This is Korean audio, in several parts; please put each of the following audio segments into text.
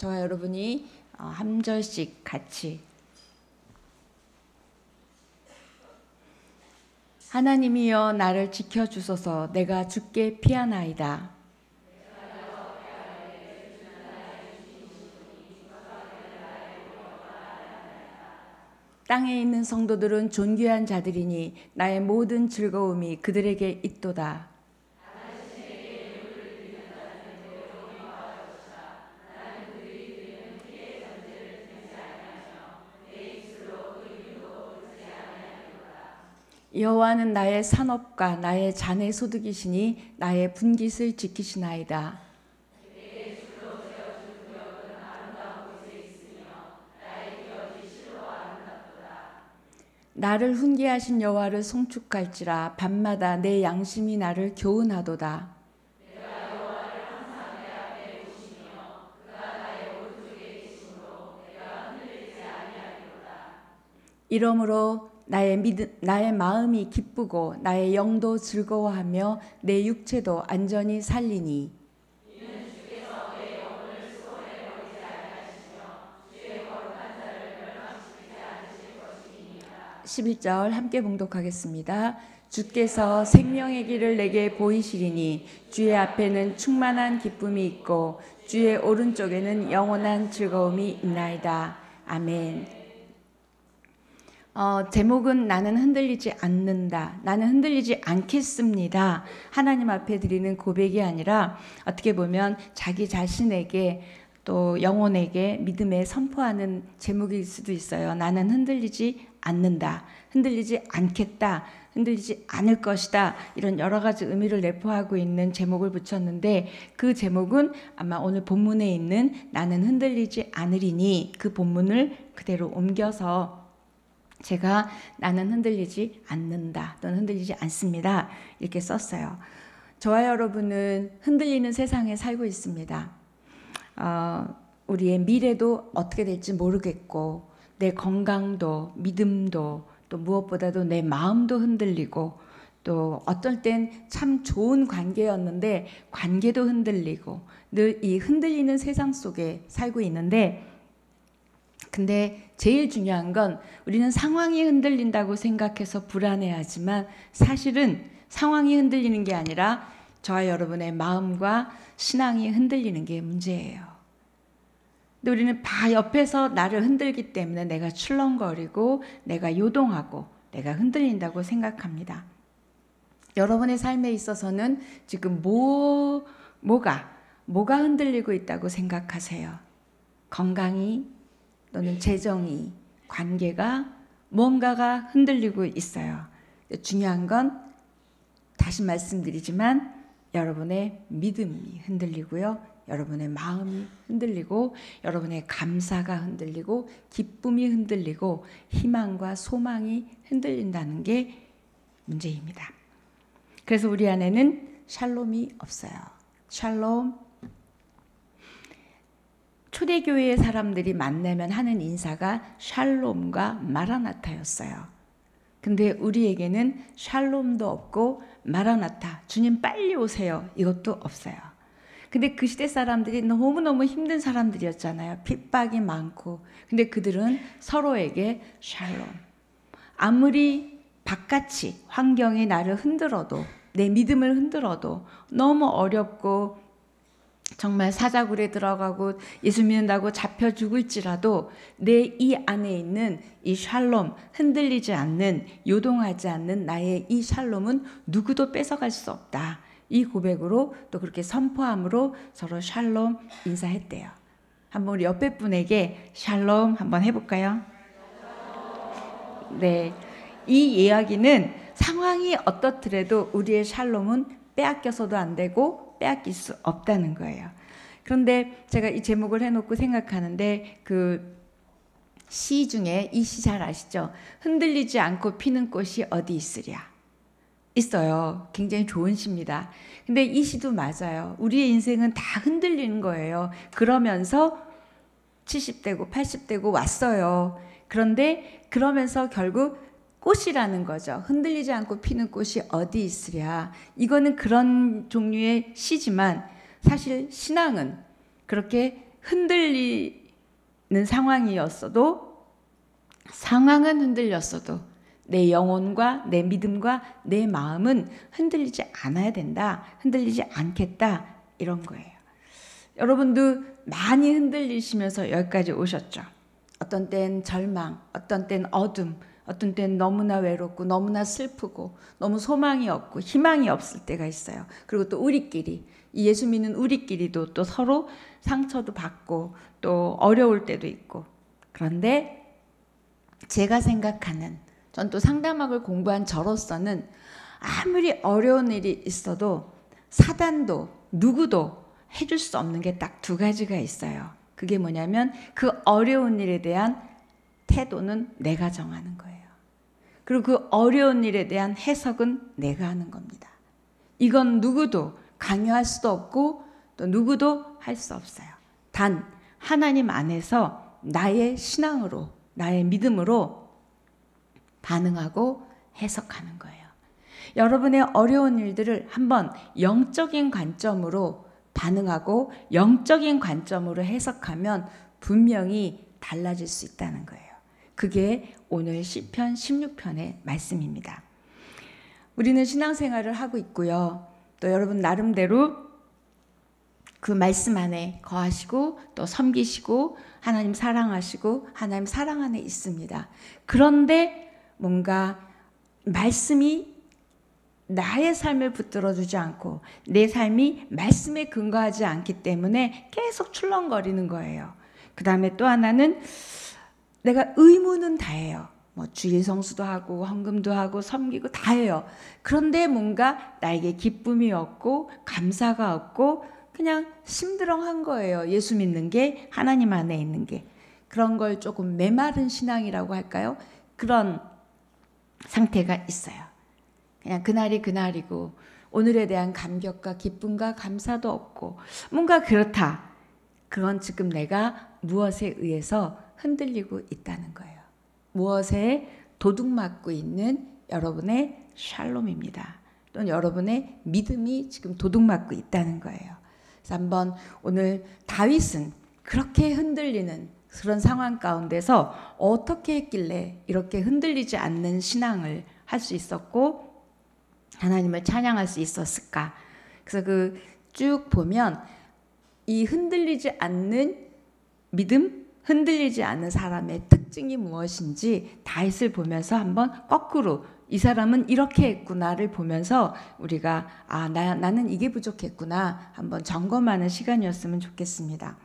저와 여러분이 한 절씩 같이 하나님이여 나를 지켜주소서. 내가 주께 피하나이다. 땅에 있는 성도들은 존귀한 자들이니 나의 모든 즐거움이 그들에게 있도다. 여호와는 나의 산업과 나의 잔의 소득이시니 나의 분깃을 지키시나이다. 나를 훈계하신 여호와를 송축할지라. 밤마다 내 양심이 나를 교훈하도다. 이러므로 나의 마음이 기쁘고 나의 영도 즐거워하며 내 육체도 안전히 살리니. 11절 함께 봉독하겠습니다. 주께서 생명의 길을 내게 보이시리니 주의 앞에는 충만한 기쁨이 있고 주의 오른쪽에는 영원한 즐거움이 있나이다. 아멘. 제목은 나는 흔들리지 않는다. 나는 흔들리지 않겠습니다. 하나님 앞에 드리는 고백이 아니라 어떻게 보면 자기 자신에게 또 영혼에게 믿음에 선포하는 제목일 수도 있어요. 나는 흔들리지 않는다. 흔들리지 않겠다. 흔들리지 않을 것이다. 이런 여러 가지 의미를 내포하고 있는 제목을 붙였는데 그 제목은 아마 오늘 본문에 있는 나는 흔들리지 않으리니 그 본문을 그대로 옮겨서 제가 나는 흔들리지 않는다 또는 흔들리지 않습니다 이렇게 썼어요. 저와 여러분은 흔들리는 세상에 살고 있습니다. 우리의 미래도 어떻게 될지 모르겠고 내 건강도 믿음도 또 무엇보다도 내 마음도 흔들리고 또 어떨 땐 참 좋은 관계였는데 관계도 흔들리고 늘 이 흔들리는 세상 속에 살고 있는데 근데 제일 중요한 건 우리는 상황이 흔들린다고 생각해서 불안해하지만 사실은 상황이 흔들리는 게 아니라 저와 여러분의 마음과 신앙이 흔들리는 게 문제예요. 근데 우리는 다 옆에서 나를 흔들기 때문에 내가 출렁거리고 내가 요동하고 내가 흔들린다고 생각합니다. 여러분의 삶에 있어서는 지금 뭐가 흔들리고 있다고 생각하세요? 건강이 또는 재정이, 관계가, 뭔가가 흔들리고 있어요. 중요한 건 다시 말씀드리지만 여러분의 믿음이 흔들리고요. 여러분의 마음이 흔들리고 여러분의 감사가 흔들리고 기쁨이 흔들리고 희망과 소망이 흔들린다는 게 문제입니다. 그래서 우리 안에는 샬롬이 없어요. 샬롬. 초대교회의 사람들이 만나면 하는 인사가 샬롬과 마라나타였어요. 근데 우리에게는 샬롬도 없고 마라나타, 주님 빨리 오세요, 이것도 없어요. 근데 그 시대 사람들이 너무너무 힘든 사람들이었잖아요. 핍박이 많고. 근데 그들은 서로에게 샬롬. 아무리 바깥이 환경이 나를 흔들어도 내 믿음을 흔들어도 너무 어렵고 정말 사자굴에 들어가고 예수 믿는다고 잡혀 죽을지라도 내 이 안에 있는 이 샬롬, 흔들리지 않는, 요동하지 않는 나의 이 샬롬은 누구도 뺏어갈 수 없다. 이 고백으로 또 그렇게 선포함으로 서로 샬롬 인사했대요. 한번 우리 옆에 분에게 샬롬 한번 해볼까요? 네, 이 이야기는 상황이 어떻더라도 우리의 샬롬은 빼앗겨서도 안 되고 빼앗길 수 없다는 거예요. 그런데 제가 이 제목을 해놓고 생각하는데 그 시 중에 이 시 잘 아시죠? 흔들리지 않고 피는 꽃이 어디 있으랴. 있어요. 굉장히 좋은 시입니다. 근데 이 시도 맞아요. 우리의 인생은 다 흔들리는 거예요. 그러면서 70대고 80대고 왔어요. 그런데 그러면서 결국 꽃이라는 거죠. 흔들리지 않고 피는 꽃이 어디 있으랴. 이거는 그런 종류의 시지만 사실 신앙은 그렇게 흔들리는 상황이었어도, 상황은 흔들렸어도 내 영혼과 내 믿음과 내 마음은 흔들리지 않아야 된다. 흔들리지 않겠다. 이런 거예요. 여러분도 많이 흔들리시면서 여기까지 오셨죠. 어떤 땐 절망, 어떤 땐 어둠, 어떤 땐 너무나 외롭고 너무나 슬프고 너무 소망이 없고 희망이 없을 때가 있어요. 그리고 또 우리끼리, 이 예수 믿는 우리끼리도 또 서로 상처도 받고 또 어려울 때도 있고. 그런데 제가 생각하는, 전 또 상담학을 공부한 저로서는 아무리 어려운 일이 있어도 사단도 누구도 해줄 수 없는 게 딱 두 가지가 있어요. 그게 뭐냐면 그 어려운 일에 대한 태도는 내가 정하는 거예요. 그리고 그 어려운 일에 대한 해석은 내가 하는 겁니다. 이건 누구도 강요할 수도 없고 또 누구도 할 수 없어요. 단 하나님 안에서 나의 신앙으로, 나의 믿음으로 반응하고 해석하는 거예요. 여러분의 어려운 일들을 한번 영적인 관점으로 반응하고 영적인 관점으로 해석하면 분명히 달라질 수 있다는 거예요. 그게 오늘 시편 16편의 말씀입니다. 우리는 신앙생활을 하고 있고요. 또 여러분 나름대로 그 말씀 안에 거하시고 또 섬기시고 하나님 사랑하시고 하나님 사랑 안에 있습니다. 그런데 뭔가 말씀이 나의 삶을 붙들어주지 않고 내 삶이 말씀에 근거하지 않기 때문에 계속 출렁거리는 거예요. 그 다음에 또 하나는 내가 의무는 다 해요. 뭐 주일 성수도 하고 헌금도 하고 섬기고 다 해요. 그런데 뭔가 나에게 기쁨이 없고 감사가 없고 그냥 심드렁한 거예요. 예수 믿는 게, 하나님 안에 있는 게. 그런 걸 조금 메마른 신앙이라고 할까요? 그런 상태가 있어요. 그냥 그날이 그날이고 오늘에 대한 감격과 기쁨과 감사도 없고 뭔가 그렇다. 그건 지금 내가 무엇에 의해서 흔들리고 있다는 거예요. 무엇에 도둑맞고 있는 여러분의 샬롬입니다. 또는 여러분의 믿음이 지금 도둑맞고 있다는 거예요. 그래서 한번 오늘 다윗은 그렇게 흔들리는 그런 상황 가운데서 어떻게 했길래 이렇게 흔들리지 않는 신앙을 할 수 있었고 하나님을 찬양할 수 있었을까? 그래서 그 쭉 보면 이 흔들리지 않는 믿음, 흔들리지 않는 사람의 특징이 무엇인지 다윗을 보면서 한번 거꾸로 이 사람은 이렇게 했구나를 보면서 우리가 나는 이게 부족했구나 한번 점검하는 시간이었으면 좋겠습니다.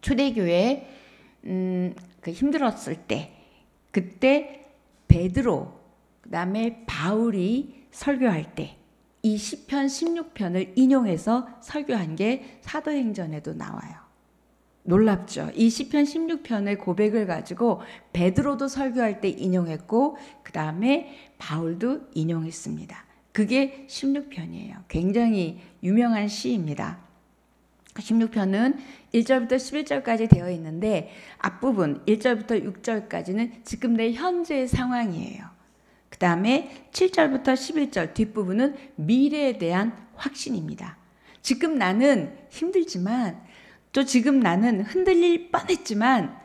초대교회 그 힘들었을 때 그때 베드로 그다음에 바울이 설교할 때 이 시편 16편을 인용해서 설교한 게 사도행전에도 나와요. 놀랍죠? 이 시편 16편의 고백을 가지고 베드로도 설교할 때 인용했고 그다음에 바울도 인용했습니다. 그게 16편이에요. 굉장히 유명한 시입니다. 16편은 1절부터 11절까지 되어 있는데 앞부분 1절부터 6절까지는 지금 내 현재의 상황이에요. 그 다음에 7절부터 11절 뒷부분은 미래에 대한 확신입니다. 지금 나는 힘들지만 또 지금 나는 흔들릴 뻔했지만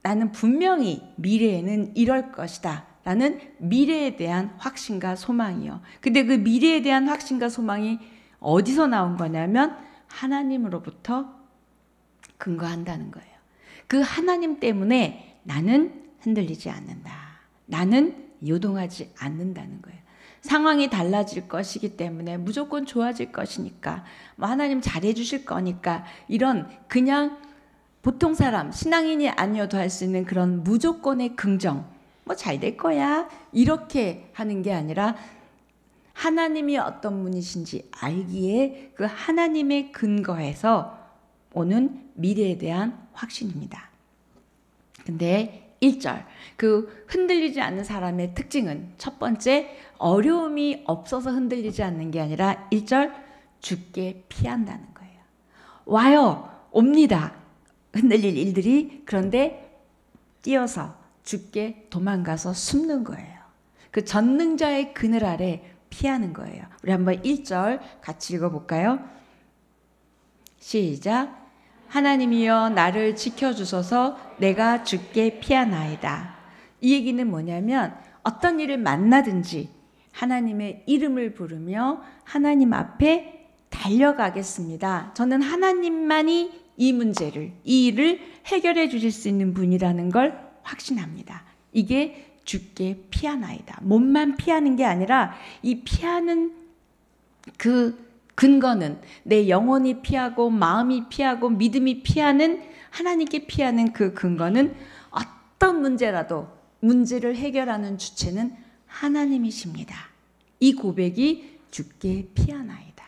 나는 분명히 미래에는 이럴 것이다 라는 미래에 대한 확신과 소망이요. 근데 그 미래에 대한 확신과 소망이 어디서 나온 거냐면 하나님으로부터 근거한다는 거예요. 그 하나님 때문에 나는 흔들리지 않는다. 나는 요동하지 않는다는 거예요. 상황이 달라질 것이기 때문에 무조건 좋아질 것이니까 뭐 하나님 잘해 주실 거니까 이런 그냥 보통 사람 신앙인이 아니어도 할 수 있는 그런 무조건의 긍정 뭐 잘 될 거야 이렇게 하는 게 아니라 하나님이 어떤 분이신지 알기에 그 하나님의 근거에서 오는 미래에 대한 확신입니다. 근데 1절 그 흔들리지 않는 사람의 특징은 첫 번째 어려움이 없어서 흔들리지 않는 게 아니라 1절 주께 피한다는 거예요. 와요 옵니다. 흔들릴 일들이 그런데 뛰어서 주께 도망가서 숨는 거예요. 그 전능자의 그늘 아래 피하는 거예요. 우리 한번 1절 같이 읽어볼까요? 시작. 하나님이여 나를 지켜주소서 내가 주께 피하나이다. 이 얘기는 뭐냐면 어떤 일을 만나든지 하나님의 이름을 부르며 하나님 앞에 달려가겠습니다. 저는 하나님만이 이 문제를, 이 일을 해결해 주실 수 있는 분이라는 걸 확신합니다. 이게 주께 피하나이다. 몸만 피하는 게 아니라 이 피하는 그 근거는 내 영혼이 피하고 마음이 피하고 믿음이 피하는 하나님께 피하는 그 근거는 어떤 문제라도 문제를 해결하는 주체는 하나님이십니다. 이 고백이 주께 피하나이다.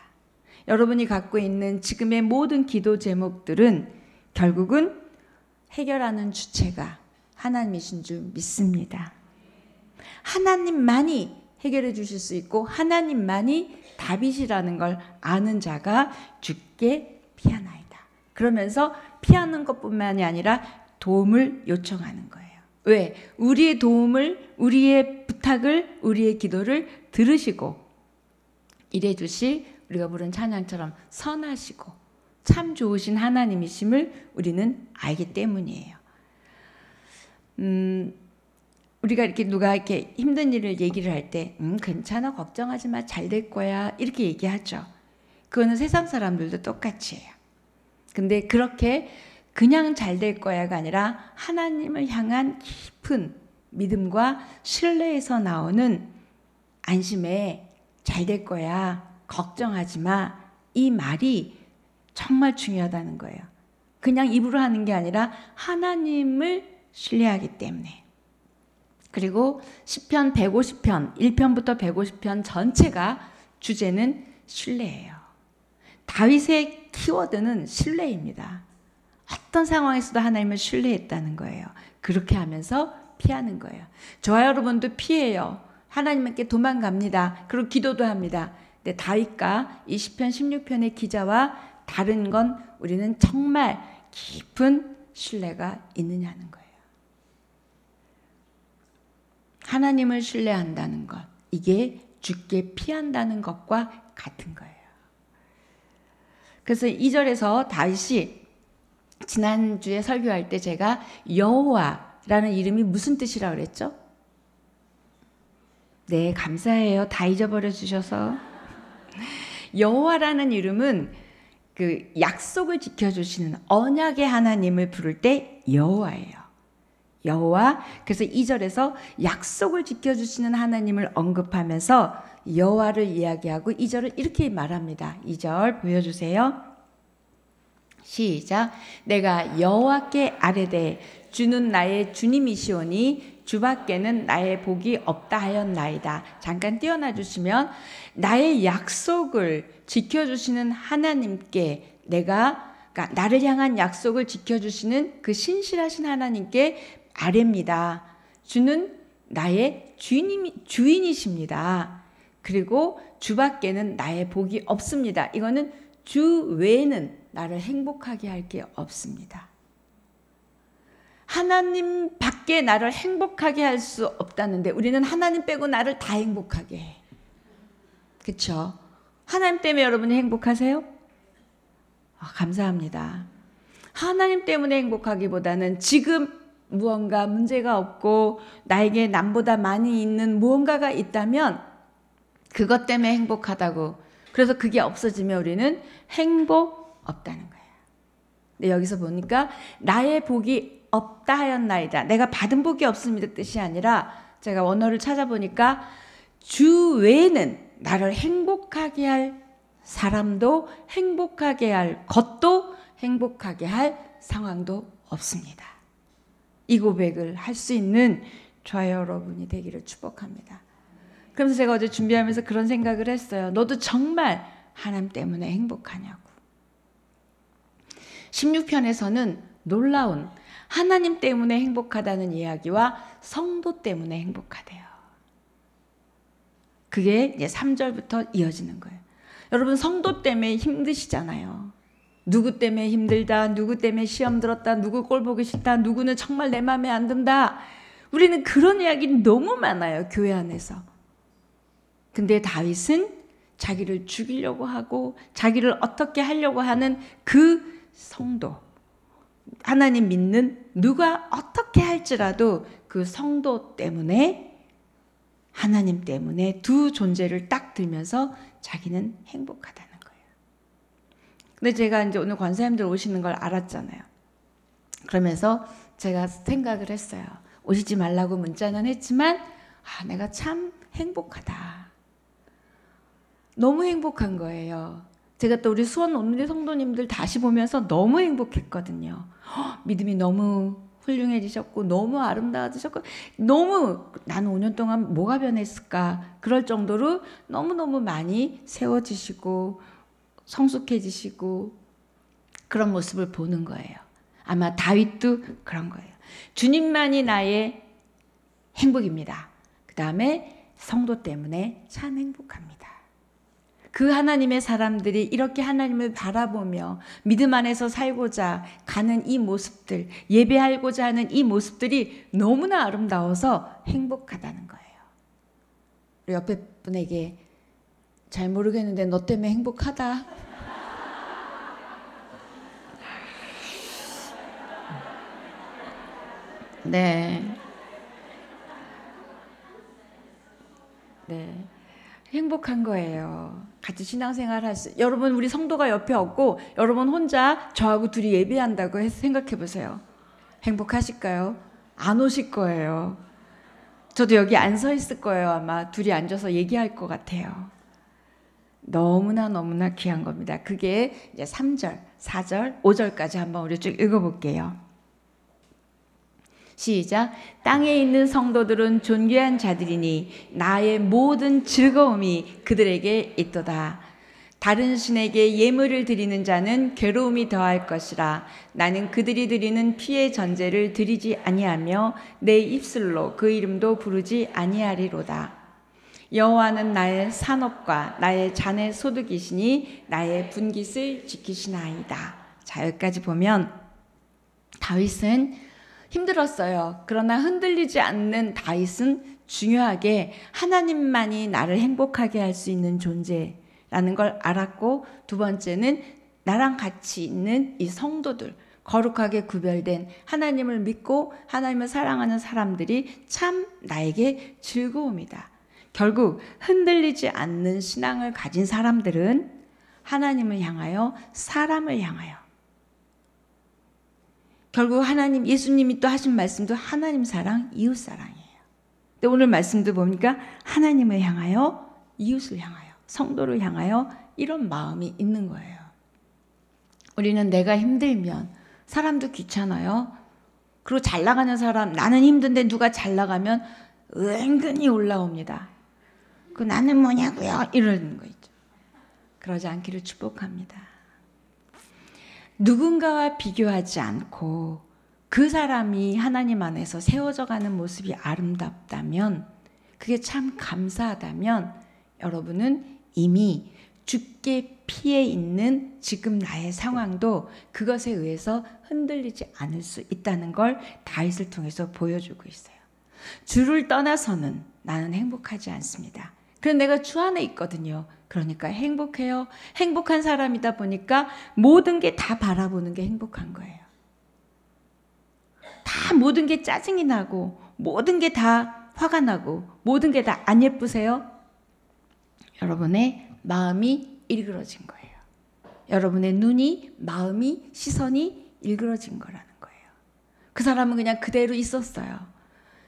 여러분이 갖고 있는 지금의 모든 기도 제목들은 결국은 해결하는 주체가 하나님이신 줄 믿습니다. 하나님만이 해결해 주실 수 있고 하나님만이 답이시라는 걸 아는 자가 주께 피하나이다. 그러면서 피하는 것뿐만이 아니라 도움을 요청하는 거예요. 왜? 우리의 도움을, 우리의 부탁을, 우리의 기도를 들으시고 일해 주실 우리가 부른 찬양처럼 선하시고 참 좋으신 하나님이심을 우리는 알기 때문이에요. 우리가 이렇게 누가 이렇게 힘든 일을 얘기를 할 때 괜찮아 걱정하지 마 잘 될 거야 이렇게 얘기하죠. 그거는 세상 사람들도 똑같이 해요. 근데 그렇게 그냥 잘 될 거야가 아니라 하나님을 향한 깊은 믿음과 신뢰에서 나오는 안심에 잘 될 거야 걱정하지 마 이 말이 정말 중요하다는 거예요. 그냥 입으로 하는 게 아니라 하나님을 신뢰하기 때문에. 그리고 시편 150편 1편부터 150편 전체가 주제는 신뢰예요. 다윗의 키워드는 신뢰입니다. 어떤 상황에서도 하나님을 신뢰했다는 거예요. 그렇게 하면서 피하는 거예요. 저와 여러분도 피해요. 하나님께 도망갑니다. 그리고 기도도 합니다. 근데 다윗과 이 시편 16편의 기자와 다른 건 우리는 정말 깊은 신뢰가 있느냐는 거예요. 하나님을 신뢰한다는 것, 이게 주께 피한다는 것과 같은 거예요. 그래서 2절에서 다윗이 지난주에 설교할 때 제가 여호와라는 이름이 무슨 뜻이라고 그랬죠? 네, 감사해요. 다 잊어버려 주셔서. 여호와라는 이름은 그 약속을 지켜주시는 언약의 하나님을 부를 때 여호와예요. 여호와. 그래서 2절에서 약속을 지켜주시는 하나님을 언급하면서 여호와를 이야기하고 2절을 이렇게 말합니다. 2절 보여주세요. 시작. 내가 여호와께 아뢰되 주는 나의 주님이시오니 주밖에는 나의 복이 없다 하였나이다. 잠깐 띄어놔 주시면 나의 약속을 지켜주시는 하나님께 내가 그러니까 나를 향한 약속을 지켜주시는 그 신실하신 하나님께 아뢰입니다. 주는 나의 주인이십니다. 그리고 주밖에는 나의 복이 없습니다. 이거는 주 외에는 나를 행복하게 할 게 없습니다. 하나님 밖에 나를 행복하게 할 수 없다는데 우리는 하나님 빼고 나를 다 행복하게 해. 그렇죠? 하나님 때문에 여러분이 행복하세요? 감사합니다. 하나님 때문에 행복하기보다는 지금 무언가 문제가 없고 나에게 남보다 많이 있는 무언가가 있다면 그것 때문에 행복하다고. 그래서 그게 없어지면 우리는 행복 없다는 거예요. 근데 여기서 보니까 나의 복이 없다 하였나이다. 내가 받은 복이 없습니다 뜻이 아니라 제가 원어를 찾아보니까 주 외에는 나를 행복하게 할 사람도 행복하게 할 것도 행복하게 할 상황도 없습니다. 이 고백을 할 수 있는 저와 여러분이 되기를 축복합니다. 그래서 제가 어제 준비하면서 그런 생각을 했어요. 너도 정말 하나님 때문에 행복하냐고. 16편에서는 놀라운 하나님 때문에 행복하다는 이야기와 성도 때문에 행복하대요. 그게 이제 3절부터 이어지는 거예요. 여러분 성도 때문에 힘드시잖아요. 누구 때문에 힘들다, 누구 때문에 시험 들었다, 누구 꼴 보기 싫다, 누구는 정말 내 마음에 안 든다. 우리는 그런 이야기 너무 많아요. 교회 안에서. 근데 다윗은 자기를 죽이려고 하고 자기를 어떻게 하려고 하는 그 성도, 하나님 믿는 누가 어떻게 할지라도 그 성도 때문에, 하나님 때문에 두 존재를 딱 들면서 자기는 행복하다는 거예요. 근데 제가 이제 오늘 권사님들 오시는 걸 알았잖아요. 그러면서 제가 생각을 했어요. 오시지 말라고 문자는 했지만 내가 참 행복하다. 너무 행복한 거예요. 제가 또 우리 수원 온누리 성도님들 다시 보면서 너무 행복했거든요. 믿음이 너무 훌륭해지셨고 너무 아름다워지셨고 너무 나는 5년 동안 뭐가 변했을까 그럴 정도로 너무너무 많이 세워지시고 성숙해지시고 그런 모습을 보는 거예요. 아마 다윗도 그런 거예요. 주님만이 나의 행복입니다. 그 다음에 성도 때문에 참 행복합니다. 그 하나님의 사람들이 이렇게 하나님을 바라보며 믿음 안에서 살고자 가는 이 모습들, 예배하고자 하는 이 모습들이 너무나 아름다워서 행복하다는 거예요. 우리 옆에 분에게 잘 모르겠는데 너 때문에 행복하다. 네. 네. 행복한 거예요. 같이 신앙생활 할 수. 여러분 우리 성도가 옆에 없고 여러분 혼자 저하고 둘이 예배한다고 해서 생각해 보세요. 행복하실까요? 안 오실 거예요. 저도 여기 안 서 있을 거예요. 아마 둘이 앉아서 얘기할 것 같아요. 너무나 귀한 겁니다. 그게 이제 3절, 4절, 5절까지 한번 우리 쭉 읽어볼게요. 시작. 땅에 있는 성도들은 존귀한 자들이니 나의 모든 즐거움이 그들에게 있도다. 다른 신에게 예물을 드리는 자는 괴로움이 더할 것이라. 나는 그들이 드리는 피의 전제를 드리지 아니하며 내 입술로 그 이름도 부르지 아니하리로다. 여호와는 나의 산업과 나의 잔의 소득이시니 나의 분깃을 지키시나이다. 자, 여기까지 보면 다윗은 힘들었어요. 그러나 흔들리지 않는 다윗은 중요하게 하나님만이 나를 행복하게 할 수 있는 존재라는 걸 알았고, 두 번째는 나랑 같이 있는 이 성도들, 거룩하게 구별된 하나님을 믿고 하나님을 사랑하는 사람들이 참 나에게 즐거움이다. 결국 흔들리지 않는 신앙을 가진 사람들은 하나님을 향하여, 사람을 향하여, 결국 하나님, 예수님이 또 하신 말씀도 하나님 사랑, 이웃 사랑이에요. 근데 오늘 말씀도 보니까 하나님을 향하여, 이웃을 향하여, 성도를 향하여 이런 마음이 있는 거예요. 우리는 내가 힘들면 사람도 귀찮아요. 그리고 잘 나가는 사람, 나는 힘든데 누가 잘 나가면 은근히 올라옵니다. 그 나는 뭐냐고요? 이러는 거 있죠. 그러지 않기를 축복합니다. 누군가와 비교하지 않고 그 사람이 하나님 안에서 세워져 가는 모습이 아름답다면, 그게 참 감사하다면 여러분은 이미 주께 피해 있는 지금 나의 상황도 그것에 의해서 흔들리지 않을 수 있다는 걸 다윗을 통해서 보여주고 있어요. 주를 떠나서는 나는 행복하지 않습니다. 그럼 내가 주 안에 있거든요. 그러니까 행복해요. 행복한 사람이다 보니까 모든 게 다 바라보는 게 행복한 거예요. 다 모든 게 짜증이 나고 모든 게 다 화가 나고 모든 게 다 안 예쁘세요? 여러분의 마음이 일그러진 거예요. 여러분의 눈이, 마음이, 시선이 일그러진 거라는 거예요. 그 사람은 그냥 그대로 있었어요.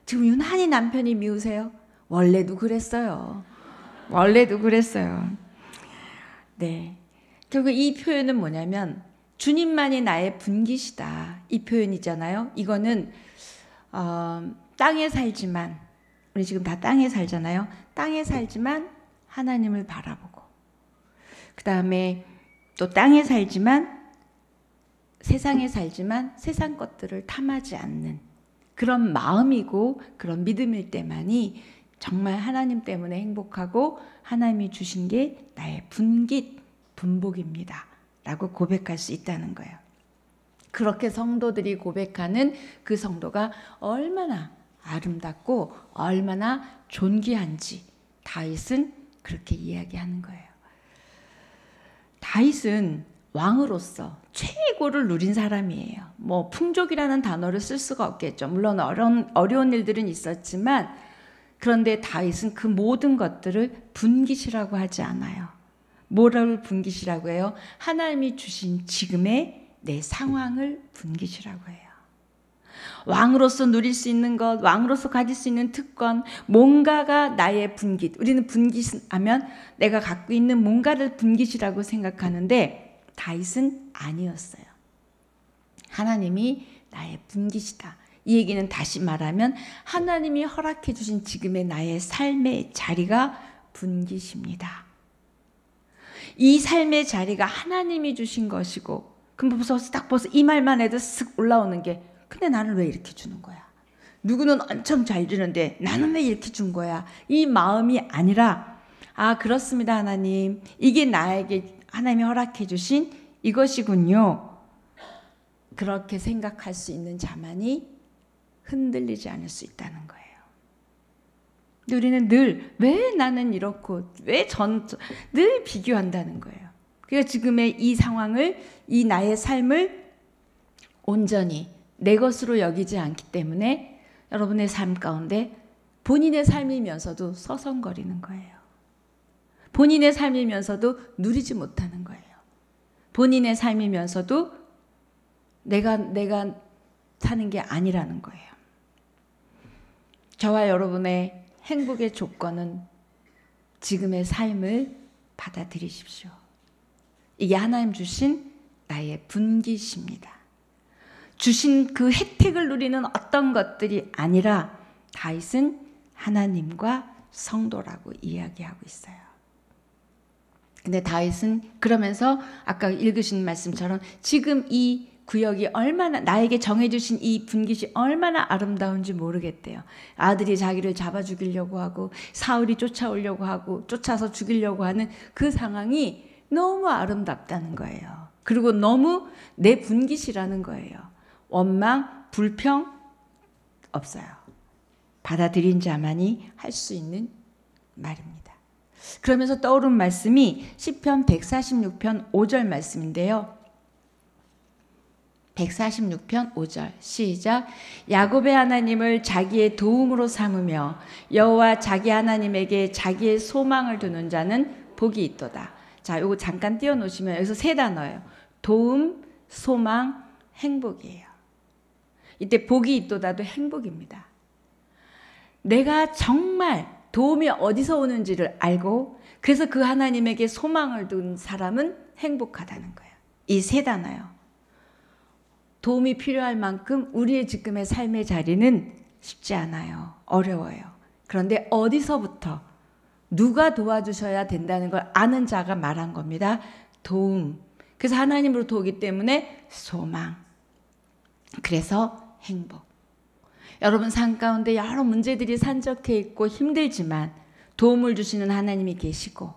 지금 유난히 남편이 미우세요? 원래도 그랬어요. 원래도 그랬어요. 네. 결국 이 표현은 뭐냐면 주님만이 나의 분깃이다. 이 표현이잖아요. 이거는 땅에 살지만, 우리 지금 다 땅에 살잖아요. 땅에 살지만 하나님을 바라보고, 그 다음에 또 땅에 살지만, 세상에 살지만 세상 것들을 탐하지 않는 그런 마음이고 그런 믿음일 때만이 정말 하나님 때문에 행복하고 하나님이 주신 게 나의 분깃, 분복입니다 라고 고백할 수 있다는 거예요. 그렇게 성도들이 고백하는 그 성도가 얼마나 아름답고 얼마나 존귀한지 다윗은 그렇게 이야기하는 거예요. 다윗은 왕으로서 최고를 누린 사람이에요. 뭐 풍족이라는 단어를 쓸 수가 없겠죠. 물론 어려운 일들은 있었지만, 그런데 다윗은 그 모든 것들을 분깃이라고 하지 않아요. 뭐를 분깃이라고 해요? 하나님이 주신 지금의 내 상황을 분깃이라고 해요. 왕으로서 누릴 수 있는 것, 왕으로서 가질 수 있는 특권, 뭔가가 나의 분깃. 우리는 분깃하면 내가 갖고 있는 뭔가를 분깃이라고 생각하는데 다윗은 아니었어요. 하나님이 나의 분깃이다. 이 얘기는 다시 말하면 하나님이 허락해 주신 지금의 나의 삶의 자리가 분깃입니다. 이 삶의 자리가 하나님이 주신 것이고, 그럼 딱 벌써 이 말만 해도 쓱 올라오는 게, 근데 나는 왜 이렇게 주는 거야? 누구는 엄청 잘 주는데 나는 왜 이렇게 준 거야? 이 마음이 아니라, 아, 그렇습니다, 하나님. 이게 나에게 하나님이 허락해 주신 이것이군요. 그렇게 생각할 수 있는 자만이 흔들리지 않을 수 있다는 거예요. 근데 우리는 늘 왜 나는 이렇고 왜 늘 비교한다는 거예요. 그러니까 지금의 이 상황을, 이 나의 삶을 온전히 내 것으로 여기지 않기 때문에 여러분의 삶 가운데 본인의 삶이면서도 서성거리는 거예요. 본인의 삶이면서도 누리지 못하는 거예요. 본인의 삶이면서도 내가 사는 게 아니라는 거예요. 저와 여러분의 행복의 조건은 지금의 삶을 받아들이십시오. 이게 하나님 주신 나의 분깃입니다. 주신 그 혜택을 누리는 어떤 것들이 아니라 다윗은 하나님과 성도라고 이야기하고 있어요. 근데 다윗은 그러면서 아까 읽으신 말씀처럼 지금 이 구역이 얼마나, 나에게 정해주신 이 분깃이 얼마나 아름다운지 모르겠대요. 아들이 자기를 잡아 죽이려고 하고 사울이 쫓아오려고 하고 쫓아서 죽이려고 하는 그 상황이 너무 아름답다는 거예요. 그리고 너무 내 분깃이라는 거예요. 원망, 불평 없어요. 받아들인 자만이 할 수 있는 말입니다. 그러면서 떠오른 말씀이 시편 146편 5절 말씀인데요. 146편 5절 시작. 야곱의 하나님을 자기의 도움으로 삼으며 여호와 자기 하나님에게 자기의 소망을 두는 자는 복이 있도다. 자, 요거 잠깐 띄워놓으시면 여기서 세 단어예요. 도움, 소망, 행복이에요. 이때 복이 있도다도 행복입니다. 내가 정말 도움이 어디서 오는지를 알고 그래서 그 하나님에게 소망을 둔 사람은 행복하다는 거예요. 이 세 단어요. 도움이 필요할 만큼 우리의 지금의 삶의 자리는 쉽지 않아요. 어려워요. 그런데 어디서부터 누가 도와주셔야 된다는 걸 아는 자가 말한 겁니다. 도움. 그래서 하나님으로부터 오기 때문에 소망. 그래서 행복. 여러분 삶 가운데 여러 문제들이 산적해 있고 힘들지만 도움을 주시는 하나님이 계시고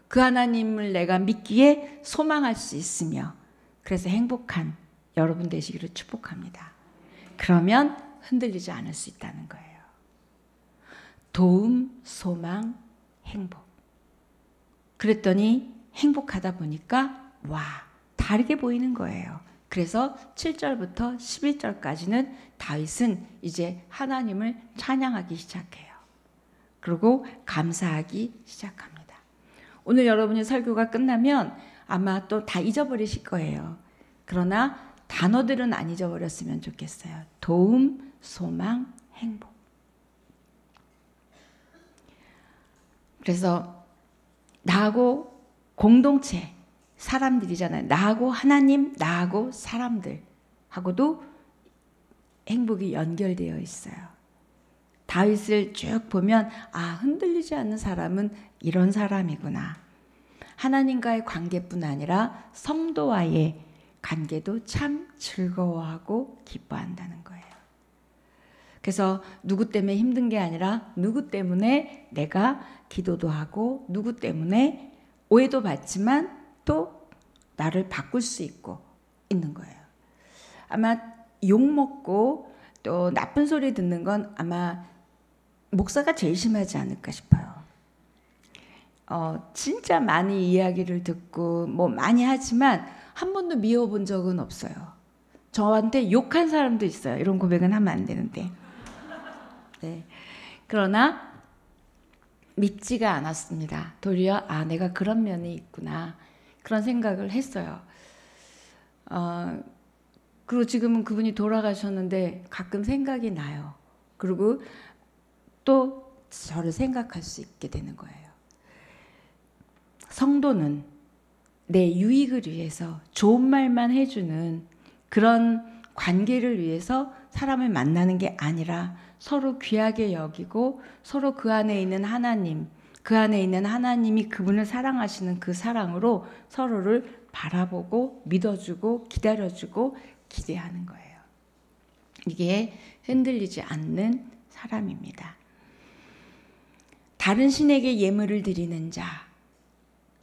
그 하나님을 내가 믿기에 소망할 수 있으며 그래서 행복한 여러분 되시기를 축복합니다. 그러면 흔들리지 않을 수 있다는 거예요. 도움, 소망, 행복. 그랬더니 행복하다 보니까 와, 다르게 보이는 거예요. 그래서 7절부터 11절까지는 다윗은 이제 하나님을 찬양하기 시작해요. 그리고 감사하기 시작합니다. 오늘 여러분의 설교가 끝나면 아마 또 다 잊어버리실 거예요. 그러나 단어들은 안 잊어버렸으면 좋겠어요. 도움, 소망, 행복. 그래서 나하고 공동체, 사람들이잖아요. 나하고 하나님, 나하고 사람들하고도 행복이 연결되어 있어요. 다윗을 쭉 보면 아, 흔들리지 않는 사람은 이런 사람이구나. 하나님과의 관계뿐 아니라 성도와의 관계도 참 즐거워하고 기뻐한다는 거예요. 그래서 누구 때문에 힘든 게 아니라 누구 때문에 내가 기도도 하고 누구 때문에 오해도 받지만 또 나를 바꿀 수 있고 있는 거예요. 아마 욕먹고 또 나쁜 소리 듣는 건 아마 목사가 제일 심하지 않을까 싶어요. 진짜 많이 이야기를 듣고 뭐 많이 하지만 한 번도 미워본 적은 없어요. 저한테 욕한 사람도 있어요. 이런 고백은 하면 안 되는데. 네. 그러나 믿지가 않았습니다. 도리어 내가 그런 면이 있구나 그런 생각을 했어요. 그리고 지금은 그분이 돌아가셨는데 가끔 생각이 나요. 그리고 또 저를 생각할 수 있게 되는 거예요. 성도는 내 유익을 위해서 좋은 말만 해주는 그런 관계를 위해서 사람을 만나는 게 아니라 서로 귀하게 여기고 서로 그 안에 있는 하나님, 그 안에 있는 하나님이 그분을 사랑하시는 그 사랑으로 서로를 바라보고 믿어주고 기다려주고 기대하는 거예요. 이게 흔들리지 않는 사람입니다. 다른 신에게 예물을 드리는 자,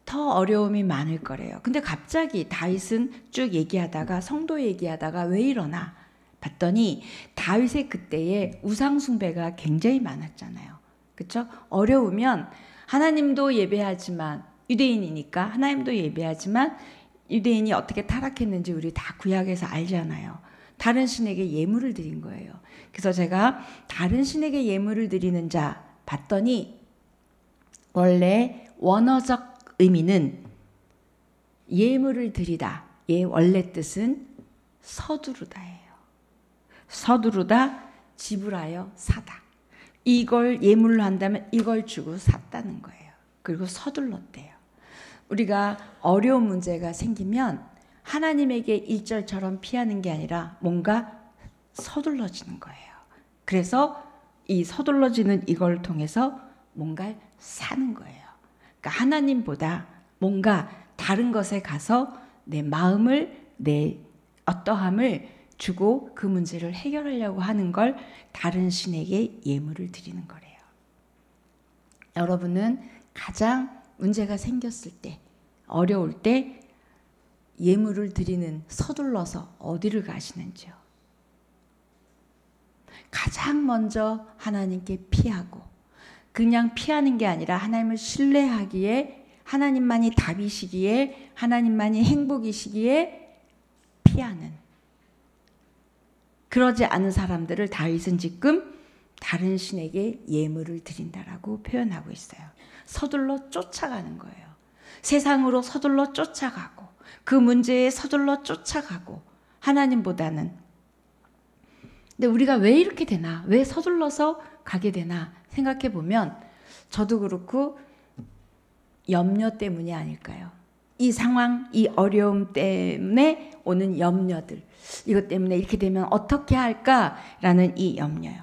더 어려움이 많을 거래요. 근데 갑자기 다윗은 쭉 얘기하다가 성도 얘기하다가 왜 이러나 봤더니 다윗의 그때에 우상 숭배가 굉장히 많았잖아요. 그렇죠? 어려우면 하나님도 예배하지만 유대인이니까 하나님도 예배하지만 유대인이 어떻게 타락했는지 우리 다 구약에서 알잖아요. 다른 신에게 예물을 드린 거예요. 그래서 제가 다른 신에게 예물을 드리는 자 봤더니 원래 원어적 의미는 예물을 드리다. 의 원래 뜻은 서두르다예요. 서두르다, 지불하여 사다. 이걸 예물로 한다면 이걸 주고 샀다는 거예요. 그리고 서둘렀대요. 우리가 어려운 문제가 생기면 하나님에게 일절처럼 피하는 게 아니라 뭔가 서둘러지는 거예요. 그래서 이 서둘러지는 이걸 통해서 뭔가를 사는 거예요. 그러니까 하나님보다 뭔가 다른 것에 가서 내 마음을, 내 어떠함을 주고 그 문제를 해결하려고 하는 걸 다른 신에게 예물을 드리는 거래요. 여러분은 가장 문제가 생겼을 때, 어려울 때 예물을 드리는 서둘러서 어디를 가시는지요? 가장 먼저 하나님께 피하고 그냥 피하는 게 아니라 하나님을 신뢰하기에 하나님만이 답이시기에 하나님만이 행복이시기에 피하는 그러지 않은 사람들을 다윗은 지금 다른 신에게 예물을 드린다라고 표현하고 있어요. 서둘러 쫓아가는 거예요. 세상으로 서둘러 쫓아가고 그 문제에 서둘러 쫓아가고 하나님보다는. 근데 우리가 왜 이렇게 되나? 왜 서둘러서 가게 되나? 생각해 보면 저도 그렇고 염려 때문이 아닐까요? 이 상황, 이 어려움 때문에 오는 염려들. 이것 때문에 이렇게 되면 어떻게 할까라는 이 염려요.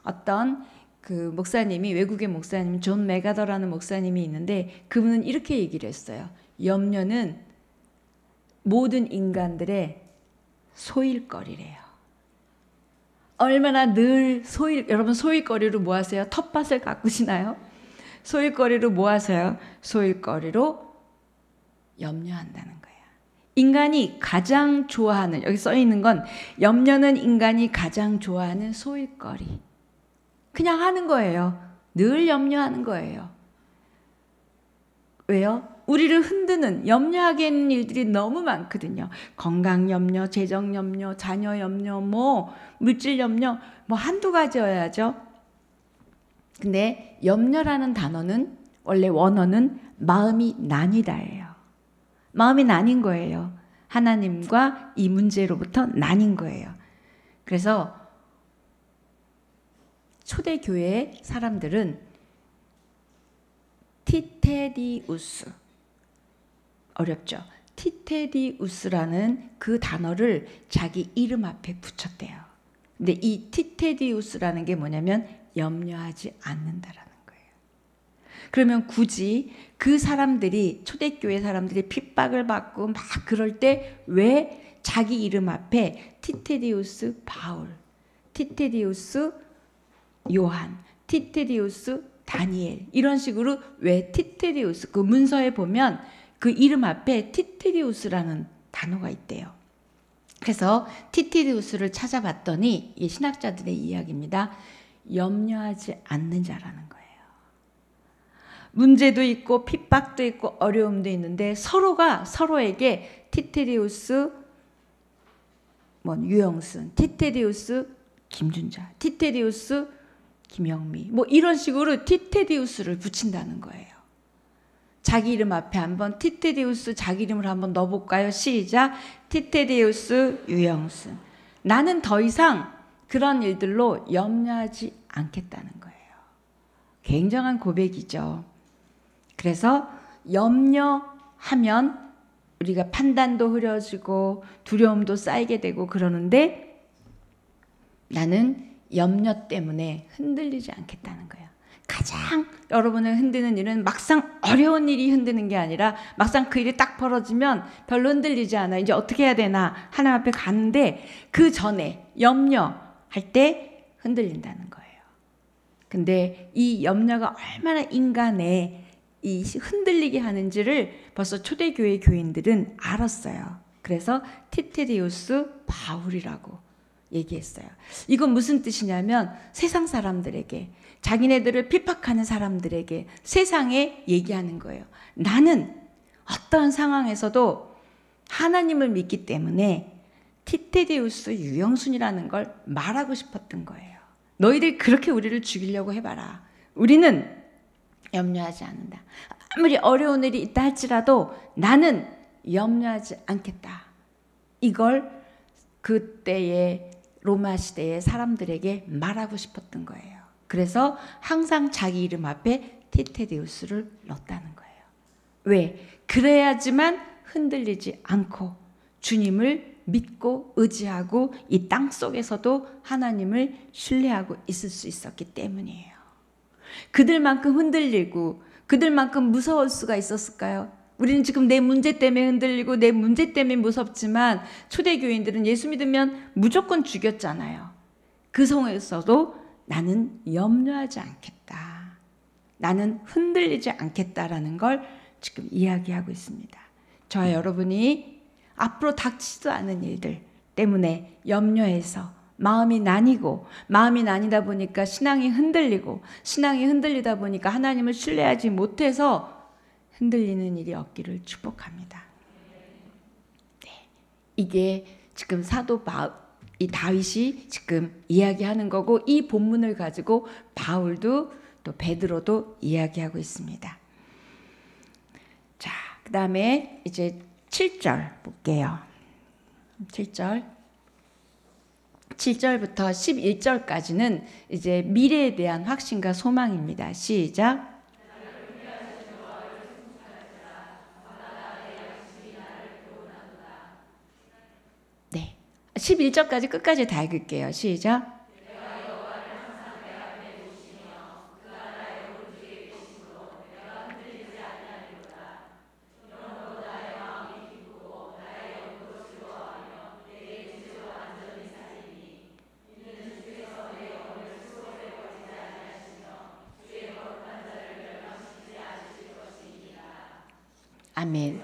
어떤 그 목사님이, 외국의 목사님 존 메가더라는 목사님이 있는데 그분은 이렇게 얘기를 했어요. 염려는 모든 인간들의 소일거리래요. 얼마나 늘 여러분 소일거리로 뭐 하세요? 텃밭을 가꾸시나요? 소일거리로 뭐 하세요? 소일거리로 염려한다는 거예요. 인간이 가장 좋아하는, 여기 써 있는 건 염려는 인간이 가장 좋아하는 소일거리. 그냥 하는 거예요. 늘 염려하는 거예요. 왜요? 우리를 흔드는 염려하게 하는 일들이 너무 많거든요. 건강 염려, 재정 염려, 자녀 염려, 물질 염려, 한두 가지여야죠. 근데 염려라는 단어는 원래 원어는 마음이 나뉘다예요. 마음이 나뉜 거예요. 하나님과 이 문제로부터 나뉜 거예요. 그래서 초대교회 사람들은 티테디우스, 어렵죠? 티테디우스라는 그 단어를 자기 이름 앞에 붙였대요. 근데 이 티테디우스라는 게 뭐냐면 염려하지 않는다라는 거예요. 그러면 굳이 그 사람들이, 초대교회 사람들이 핍박을 받고 막 그럴 때 왜 자기 이름 앞에 티테디우스 바울, 티테디우스 요한, 티테디우스 다니엘 이런 식으로 왜 티테디우스, 그 문서에 보면 그 이름 앞에 티테디우스라는 단어가 있대요. 그래서 티테디우스를 찾아봤더니 이 신학자들의 이야기입니다. 염려하지 않는 자라는 거예요. 문제도 있고 핍박도 있고 어려움도 있는데 서로가 서로에게 티테디우스 유영순, 티테디우스 김준자, 티테디우스 김영미 이런 식으로 티테디우스를 붙인다는 거예요. 자기 이름 앞에 한번 티테디우스 자기 이름을 한번 넣어볼까요? 시작. 티테디우스 유영순. 나는 더 이상 그런 일들로 염려하지 않겠다는 거예요. 굉장한 고백이죠. 그래서 염려하면 우리가 판단도 흐려지고 두려움도 쌓이게 되고 그러는데 나는 염려 때문에 흔들리지 않겠다는 거예요. 가장 여러분을 흔드는 일은 막상 어려운 일이 흔드는 게 아니라 막상 그 일이 딱 벌어지면 별로 흔들리지 않아. 이제 어떻게 해야 되나 하나님 앞에 가는데 그 전에 염려할 때 흔들린다는 거예요. 근데 이 염려가 얼마나 인간의 이 흔들리게 하는지를 벌써 초대교회 교인들은 알았어요. 그래서 티테디우스 바울이라고 얘기했어요. 이건 무슨 뜻이냐면 세상 사람들에게 자기네들을 핍박하는 사람들에게 세상에 얘기하는 거예요. 나는 어떠한 상황에서도 하나님을 믿기 때문에 티테디우스 유영순이라는 걸 말하고 싶었던 거예요. 너희들 그렇게 우리를 죽이려고 해봐라. 우리는 염려하지 않는다. 아무리 어려운 일이 있다 할지라도 나는 염려하지 않겠다. 이걸 그때의 로마 시대의 사람들에게 말하고 싶었던 거예요. 그래서 항상 자기 이름 앞에 티테디우스를 넣었다는 거예요. 왜? 그래야지만 흔들리지 않고 주님을 믿고 의지하고 이 땅 속에서도 하나님을 신뢰하고 있을 수 있었기 때문이에요. 그들만큼 흔들리고 그들만큼 무서울 수가 있었을까요? 우리는 지금 내 문제 때문에 흔들리고 내 문제 때문에 무섭지만 초대교인들은 예수 믿으면 무조건 죽였잖아요. 그 상황에서도 나는 염려하지 않겠다. 나는 흔들리지 않겠다라는 걸 지금 이야기하고 있습니다. 저와 여러분이 앞으로 닥치지도 않은 일들 때문에 염려해서 마음이 나뉘고 마음이 나뉘다 보니까 신앙이 흔들리고 신앙이 흔들리다 보니까 하나님을 신뢰하지 못해서 흔들리는 일이 없기를 축복합니다. 네, 이게 지금 이 다윗이 지금 이야기하는 거고 이 본문을 가지고 바울도 또 베드로도 이야기하고 있습니다. 자, 그 다음에 이제 7절 볼게요. 7절부터 11절까지는 이제 미래에 대한 확신과 소망입니다. 시작. 네, 11절까지 끝까지 다 읽을게요. 시작. 아멘.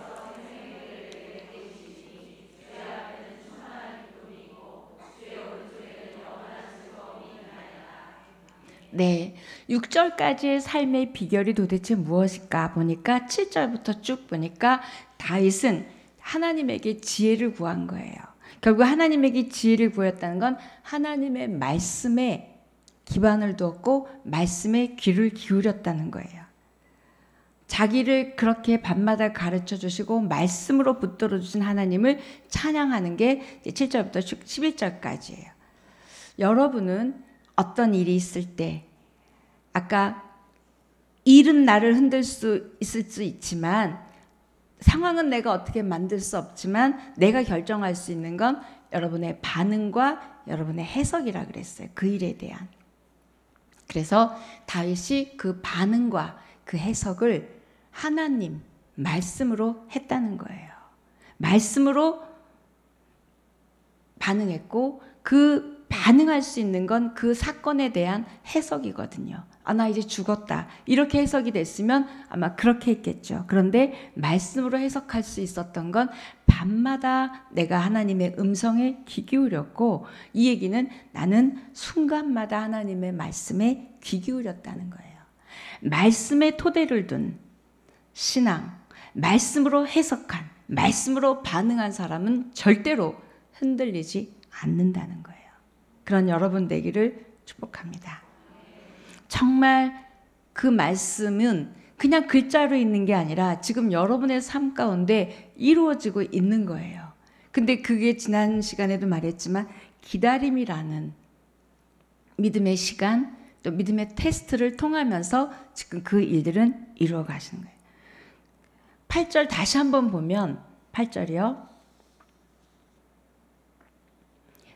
네, 6절까지의 삶의 비결이 도대체 무엇일까 보니까 7절부터 쭉 보니까 다윗은 하나님에게 지혜를 구한 거예요. 결국 하나님에게 지혜를 구했다는 건 하나님의 말씀에 기반을 두었고 말씀에 귀를 기울였다는 거예요. 자기를 그렇게 밤마다 가르쳐 주시고 말씀으로 붙들어 주신 하나님을 찬양하는 게 7절부터 11절까지예요. 여러분은 어떤 일이 있을 때 아까 일은 나를 흔들 수 있을 수 있지만 상황은 내가 어떻게 만들 수 없지만 내가 결정할 수 있는 건 여러분의 반응과 여러분의 해석이라 그랬어요. 그 일에 대한. 그래서 다윗이 그 반응과 그 해석을 하나님 말씀으로 했다는 거예요. 말씀으로 반응했고 그 반응할 수 있는 건 그 사건에 대한 해석이거든요. 아, 나 이제 죽었다. 이렇게 해석이 됐으면 아마 그렇게 했겠죠. 그런데 말씀으로 해석할 수 있었던 건 밤마다 내가 하나님의 음성에 귀 기울였고 이 얘기는 나는 순간마다 하나님의 말씀에 귀 기울였다는 거예요. 말씀의 토대를 둔 신앙, 말씀으로 해석한, 말씀으로 반응한 사람은 절대로 흔들리지 않는다는 거예요. 그런 여러분 되기를 축복합니다. 정말 그 말씀은 그냥 글자로 있는 게 아니라 지금 여러분의 삶 가운데 이루어지고 있는 거예요. 근데 그게 지난 시간에도 말했지만 기다림이라는 믿음의 시간, 또 믿음의 테스트를 통하면서 지금 그 일들은 이루어 가시는 거예요. 8절 다시 한번 보면 8절이요.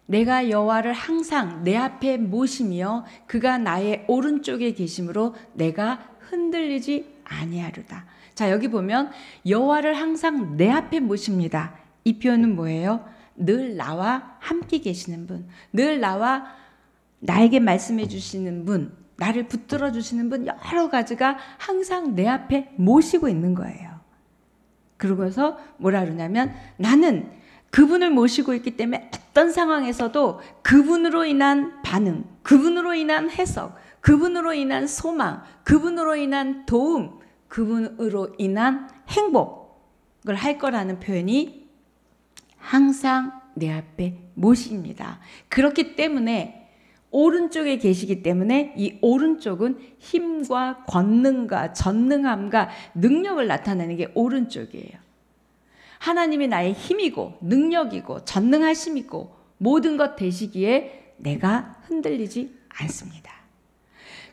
내가 여호와를 항상 내 앞에 모시며 그가 나의 오른쪽에 계심으로 내가 흔들리지 아니하리다. 자, 여기 보면 여호와를 항상 내 앞에 모십니다. 이 표현은 뭐예요? 늘 나와 함께 계시는 분, 늘 나에게 말씀해 주시는 분, 나를 붙들어 주시는 분, 여러 가지가 항상 내 앞에 모시고 있는 거예요. 그러고서 뭐라 그러냐면 나는 그분을 모시고 있기 때문에 어떤 상황에서도 그분으로 인한 반응, 그분으로 인한 해석, 그분으로 인한 소망, 그분으로 인한 도움, 그분으로 인한 행복을 할 거라는 표현이 항상 내 앞에 모십니다. 그렇기 때문에 오른쪽에 계시기 때문에 이 오른쪽은 힘과 권능과 전능함과 능력을 나타내는 게 오른쪽이에요. 하나님이 나의 힘이고 능력이고 전능하심이고 모든 것 되시기에 내가 흔들리지 않습니다.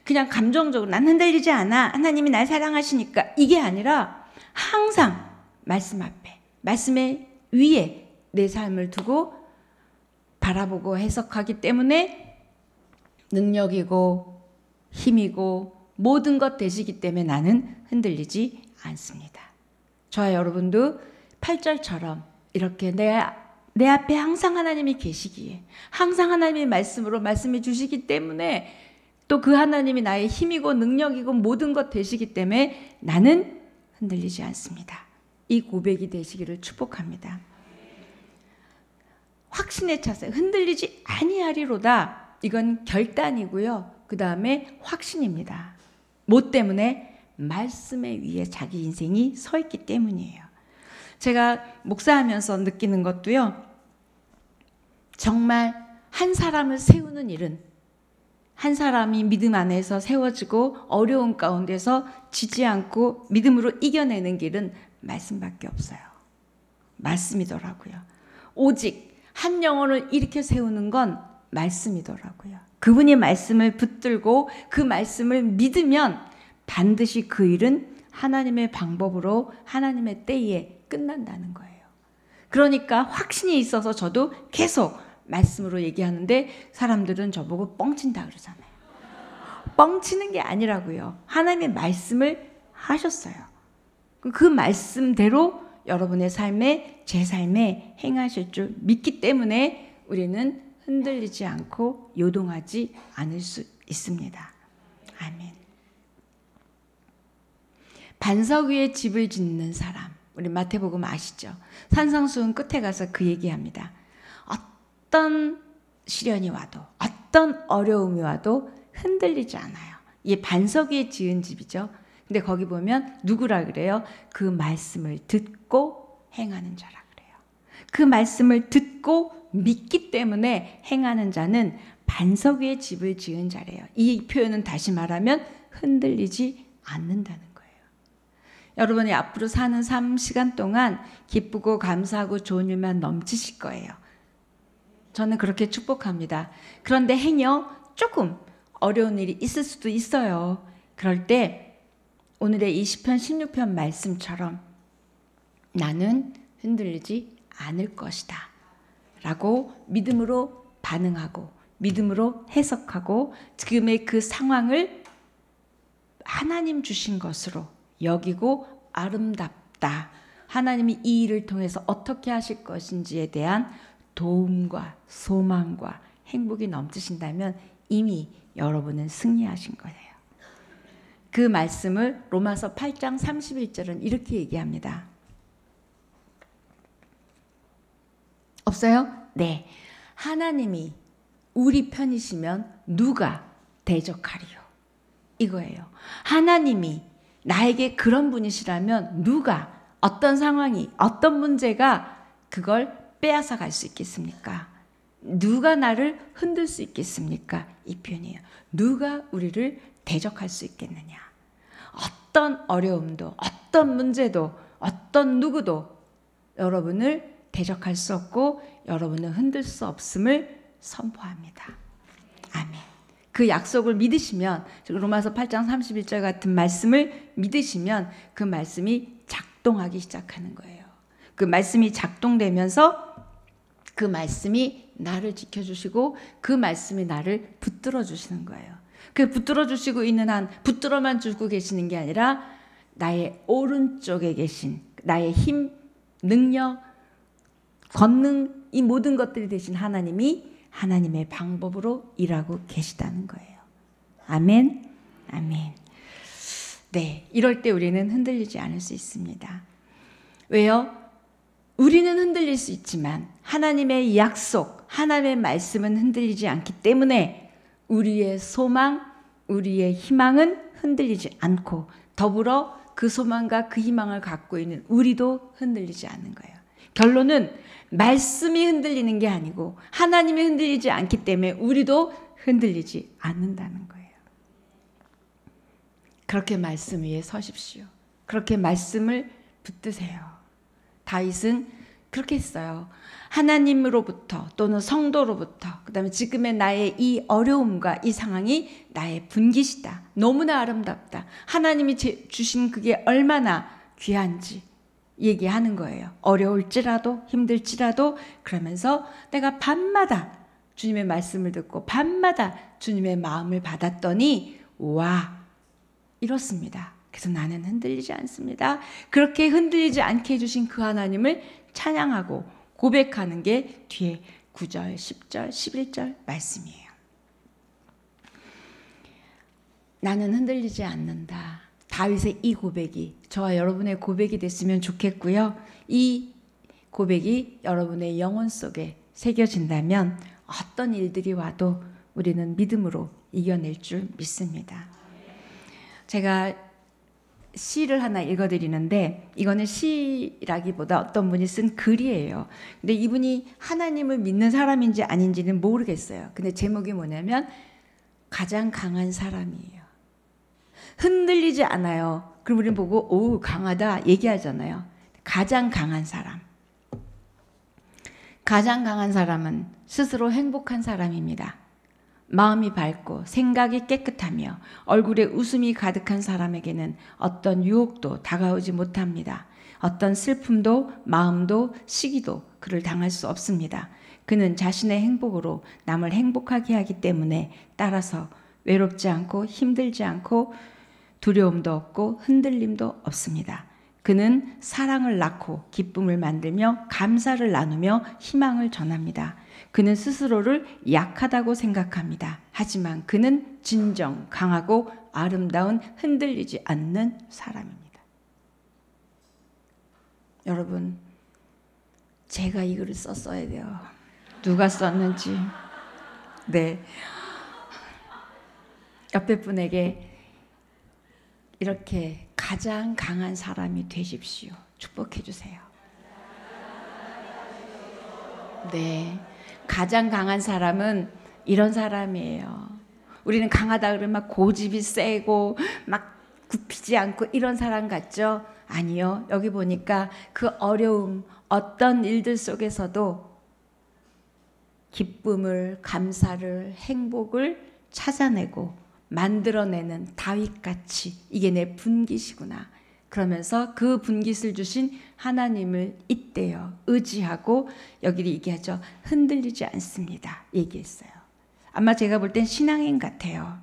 그냥 감정적으로 난 흔들리지 않아, 하나님이 날 사랑하시니까, 이게 아니라 항상 말씀 앞에, 말씀의 위에 내 삶을 두고 바라보고 해석하기 때문에 능력이고 힘이고 모든 것 되시기 때문에 나는 흔들리지 않습니다. 저와 여러분도 8절처럼 이렇게 내 앞에 항상 하나님이 계시기에, 항상 하나님의 말씀으로 말씀해 주시기 때문에, 또 그 하나님이 나의 힘이고 능력이고 모든 것 되시기 때문에 나는 흔들리지 않습니다. 이 고백이 되시기를 축복합니다. 확신에 차세요. 흔들리지 아니하리로다. 이건 결단이고요. 그 다음에 확신입니다. 뭐 때문에? 말씀에 위에 자기 인생이 서 있기 때문이에요. 제가 목사하면서 느끼는 것도요. 정말 한 사람을 세우는 일은, 한 사람이 믿음 안에서 세워지고 어려운 가운데서 지지 않고 믿음으로 이겨내는 길은 말씀밖에 없어요. 말씀이더라고요. 오직 한 영혼을 일으켜 세우는 건 말씀이더라고요. 그분이 말씀을 붙들고 그 말씀을 믿으면 반드시 그 일은 하나님의 방법으로 하나님의 때에 끝난다는 거예요. 그러니까 확신이 있어서 저도 계속 말씀으로 얘기하는데 사람들은 저보고 뻥친다 그러잖아요. 뻥치는 게 아니라고요. 하나님의 말씀을 하셨어요. 그 말씀대로 여러분의 삶에, 제 삶에 행하실 줄 믿기 때문에 우리는 흔들리지 않고 요동하지 않을 수 있습니다. 아멘. 반석 위에 집을 짓는 사람, 우리 마태복음 아시죠? 산상수훈 끝에 가서 그 얘기합니다. 어떤 시련이 와도, 어떤 어려움이 와도 흔들리지 않아요. 이게 반석 위에 지은 집이죠. 근데 거기 보면 누구라 그래요? 그 말씀을 듣고 행하는 자라 그래요. 그 말씀을 듣고 믿기 때문에 행하는 자는 반석 위에 집을 지은 자래요. 이 표현은 다시 말하면 흔들리지 않는다는 거예요. 여러분이 앞으로 사는 삶 시간 동안 기쁘고 감사하고 좋은 일만 넘치실 거예요. 저는 그렇게 축복합니다. 그런데 행여 조금 어려운 일이 있을 수도 있어요. 그럴 때 오늘의 이 시편 16편 말씀처럼 나는 흔들리지 않을 것이다 라고 믿음으로 반응하고 믿음으로 해석하고 지금의 그 상황을 하나님 주신 것으로 여기고 아름답다. 하나님이 이 일을 통해서 어떻게 하실 것인지에 대한 도움과 소망과 행복이 넘치신다면 이미 여러분은 승리하신 거예요. 그 말씀을 로마서 8장 31절은 이렇게 얘기합니다. 없어요? 네. 하나님이 우리 편이시면 누가 대적하리요? 이거예요. 하나님이 나에게 그런 분이시라면 누가, 어떤 상황이, 어떤 문제가 그걸 빼앗아 갈 수 있겠습니까? 누가 나를 흔들 수 있겠습니까? 이 표현이에요. 누가 우리를 대적할 수 있겠느냐. 어떤 어려움도, 어떤 문제도, 어떤 누구도 여러분을 대적할 수 없고 여러분을 흔들 수 없음을 선포합니다. 아멘. 그 약속을 믿으시면, 로마서 8장 31절 같은 말씀을 믿으시면 그 말씀이 작동하기 시작하는 거예요. 그 말씀이 작동되면서 그 말씀이 나를 지켜주시고 그 말씀이 나를 붙들어 주시는 거예요. 그 붙들어 주시고 있는 한 붙들어만 주고 계시는 게 아니라 나의 오른쪽에 계신 나의 힘, 능력, 권능, 이 모든 것들이 되신 하나님이 하나님의 방법으로 일하고 계시다는 거예요. 아멘. 아멘. 네, 이럴 때 우리는 흔들리지 않을 수 있습니다. 왜요? 우리는 흔들릴 수 있지만 하나님의 약속, 하나님의 말씀은 흔들리지 않기 때문에 우리의 소망, 우리의 희망은 흔들리지 않고 더불어 그 소망과 그 희망을 갖고 있는 우리도 흔들리지 않는 거예요. 결론은 말씀이 흔들리는 게 아니고 하나님이 흔들리지 않기 때문에 우리도 흔들리지 않는다는 거예요. 그렇게 말씀 위에 서십시오. 그렇게 말씀을 붙드세요. 다윗은 그렇게 했어요. 하나님으로부터 또는 성도로부터, 그 다음에 지금의 나의 이 어려움과 이 상황이 나의 분깃이다. 너무나 아름답다. 하나님이 주신 그게 얼마나 귀한지 얘기하는 거예요. 어려울지라도 힘들지라도 그러면서 내가 밤마다 주님의 말씀을 듣고 밤마다 주님의 마음을 받았더니 와, 이렇습니다. 그래서 나는 흔들리지 않습니다. 그렇게 흔들리지 않게 해주신 그 하나님을 찬양하고 고백하는 게 뒤에 9절, 10절, 11절 말씀이에요. 나는 흔들리지 않는다. 다윗의 이 고백이 저와 여러분의 고백이 됐으면 좋겠고요. 이 고백이 여러분의 영혼 속에 새겨진다면 어떤 일들이 와도 우리는 믿음으로 이겨낼 줄 믿습니다. 제가 시를 하나 읽어드리는데 이거는 시라기보다 어떤 분이 쓴 글이에요. 근데 이분이 하나님을 믿는 사람인지 아닌지는 모르겠어요. 근데 제목이 뭐냐면 가장 강한 사람이에요. 흔들리지 않아요. 그럼 우리는 보고 오, 강하다 얘기하잖아요. 가장 강한 사람. 가장 강한 사람은 스스로 행복한 사람입니다. 마음이 밝고 생각이 깨끗하며 얼굴에 웃음이 가득한 사람에게는 어떤 유혹도 다가오지 못합니다. 어떤 슬픔도 마음도 시기도 그를 당할 수 없습니다. 그는 자신의 행복으로 남을 행복하게 하기 때문에 따라서 외롭지 않고 힘들지 않고 두려움도 없고 흔들림도 없습니다. 그는 사랑을 낳고 기쁨을 만들며 감사를 나누며 희망을 전합니다. 그는 스스로를 약하다고 생각합니다. 하지만 그는 진정 강하고 아름다운 흔들리지 않는 사람입니다. 여러분, 제가 이 글을 썼어야 돼요. 누가 썼는지. 네. 옆에 분에게 이렇게 가장 강한 사람이 되십시오. 축복해 주세요. 네. 가장 강한 사람은 이런 사람이에요. 우리는 강하다 그러면 막 고집이 세고 막 굽히지 않고 이런 사람 같죠? 아니요. 여기 보니까 그 어려움, 어떤 일들 속에서도 기쁨을, 감사를, 행복을 찾아내고 만들어내는 다윗같이 이게 내 분깃이구나. 그러면서 그 분깃을 주신 하나님을 잇대어 의지하고 여기 얘기하죠. 흔들리지 않습니다. 얘기했어요. 아마 제가 볼 땐 신앙인 같아요.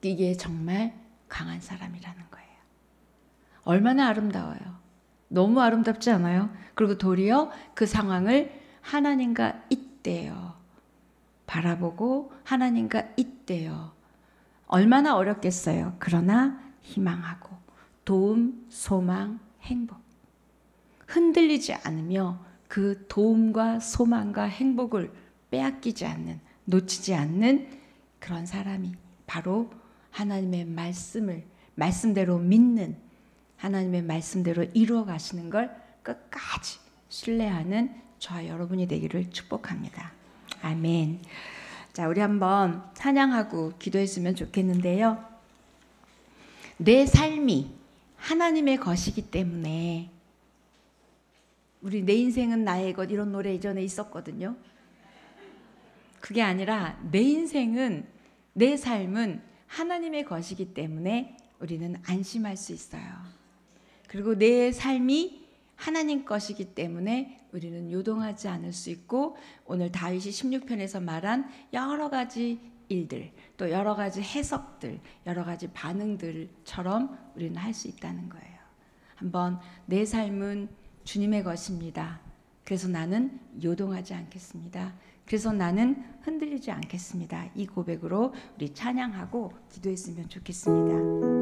이게 정말 강한 사람이라는 거예요. 얼마나 아름다워요. 너무 아름답지 않아요? 그리고 도리어 그 상황을 하나님과 잇대어 바라보고 하나님과 잇대어 얼마나 어렵겠어요. 그러나 희망하고 도움, 소망, 행복. 흔들리지 않으며 그 도움과 소망과 행복을 빼앗기지 않는, 놓치지 않는 그런 사람이 바로 하나님의 말씀대로 믿는, 하나님의 말씀대로 이루어 가시는 걸 끝까지 신뢰하는 저와 여러분이 되기를 축복합니다. 아멘. 자, 우리 한번 찬양하고 기도했으면 좋겠는데요. 내 삶이 하나님의 것이기 때문에, 우리 내 인생은 나의 것, 이런 노래 이전에 있었거든요. 그게 아니라 내 인생은, 내 삶은 하나님의 것이기 때문에 우리는 안심할 수 있어요. 그리고 내 삶이 하나님 것이기 때문에 우리는 요동하지 않을 수 있고, 오늘 다윗이 16편에서 말한 여러 가지 일들, 또 여러 가지 해석들, 여러 가지 반응들처럼 우리는 할 수 있다는 거예요. 한번 내 삶은 주님의 것입니다. 그래서 나는 요동하지 않겠습니다. 그래서 나는 흔들리지 않겠습니다. 이 고백으로 우리 찬양하고 기도했으면 좋겠습니다.